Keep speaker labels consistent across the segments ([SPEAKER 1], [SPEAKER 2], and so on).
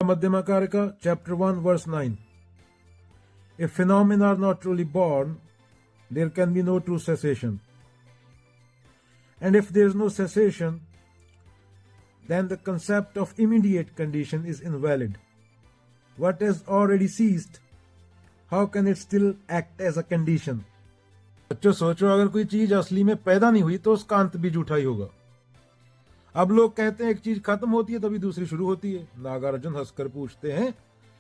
[SPEAKER 1] Madhyamakarika, chapter 1, verse 9. If phenomena are not truly born, there can be no true cessation. And if there is no cessation, then the concept of immediate condition is invalid. What has already ceased, how can it still act as a condition? बच्चों सोचो, अगर कोई चीज असली में पैदा नहीं हुई तो उसका अंत भी झूठा ही होगा। अब लोग कहते हैं एक चीज खत्म होती है तभी दूसरी शुरू होती है। नागार्जुन हंसकर पूछते हैं,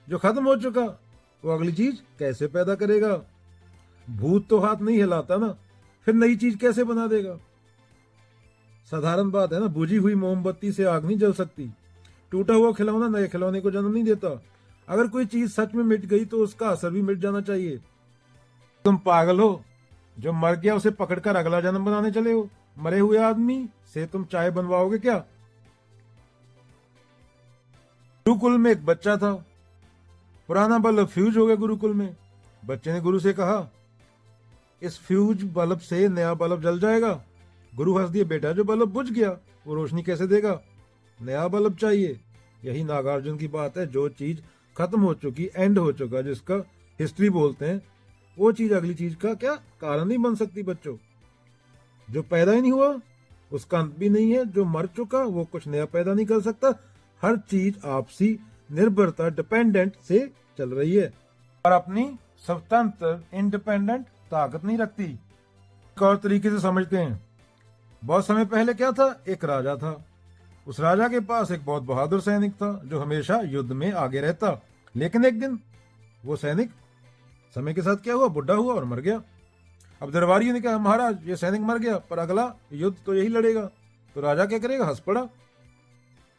[SPEAKER 1] जो खत्म हो चुका वो अगली चीज कैसे पैदा करेगा? भूत तो हाथ नहीं हिलाता ना, फिर नई चीज कैसे बना देगा? साधारण बात है ना, बुझी हुई मोमबत्ती से आग नहीं जल सकती। टूटा हुआ खिलौना नए खिलौने को जन्म नहीं देता। अगर कोई चीज सच में मिट गई तो उसका असर भी मिट जाना चाहिए। तुम पागल हो? जो मर गया उसे पकड़कर अगला जन्म बनाने चले हो? मरे हुए आदमी से तुम चाय बनवाओगे क्या? गुरुकुल में एक बच्चा था। पुराना बल्ब फ्यूज हो गया गुरुकुल में। बच्चे ने गुरु से कहा, इस फ्यूज बल्ब से नया बल्ब जल जाएगा। गुरु हंस दिए, बेटा जो बल्ब बुझ गया वो रोशनी कैसे देगा? नया बल्ब चाहिए। यही नागार्जुन की बात है। जो चीज खत्म हो चुकी, एंड हो चुका, जिसका हिस्ट्री बोलते हैं, वो चीज अगली चीज का क्या कारण नहीं बन सकती बच्चों। जो पैदा ही नहीं हुआ उसका अंत भी नहीं है। जो मर चुका वो कुछ नया पैदा नहीं कर सकता। हर चीज आपसी निर्भरता, डिपेंडेंट से चल रही है और अपनी स्वतंत्र इंडिपेंडेंट ताकत नहीं रखती। एक और तरीके से समझते हैं। बहुत समय पहले क्या था, एक राजा था। उस राजा के पास एक बहुत बहादुर सैनिक था जो हमेशा युद्ध में आगे रहता। लेकिन एक दिन वो सैनिक समय के साथ क्या हुआ, बुढ़ा हुआ और मर गया। अब दरबारियों ने कहा, महाराज ये सैनिक मर गया पर अगला युद्ध तो यही लड़ेगा। तो राजा क्या करेगा? हंस पड़ा।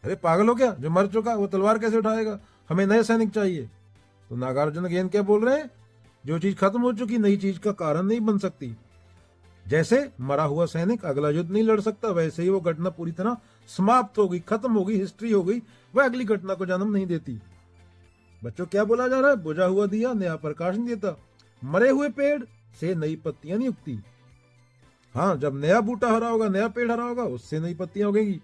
[SPEAKER 1] अरे पागल हो क्या? जो मर चुका वो तलवार कैसे उठाएगा? हमें नए सैनिक चाहिए। तो नागार्जुन अगेन क्या बोल रहे हैं? जो चीज खत्म हो चुकी नई चीज का कारण नहीं बन सकती। जैसे मरा हुआ सैनिक अगला युद्ध नहीं लड़ सकता, वैसे ही वो घटना पूरी तरह समाप्त हो गई, खत्म हो गई, हिस्ट्री हो गई, वह अगली घटना को जन्म नहीं देती। बच्चों क्या बोला जा रहा है? बुझा हुआ दिया नया प्रकाश नहीं देता। मरे हुए पेड़ से नई पत्तियां नहीं उगती। हाँ, जब नया बूटा हरा होगा, नया पेड़ हरा होगा, उससे नई पत्तियां उगेंगी।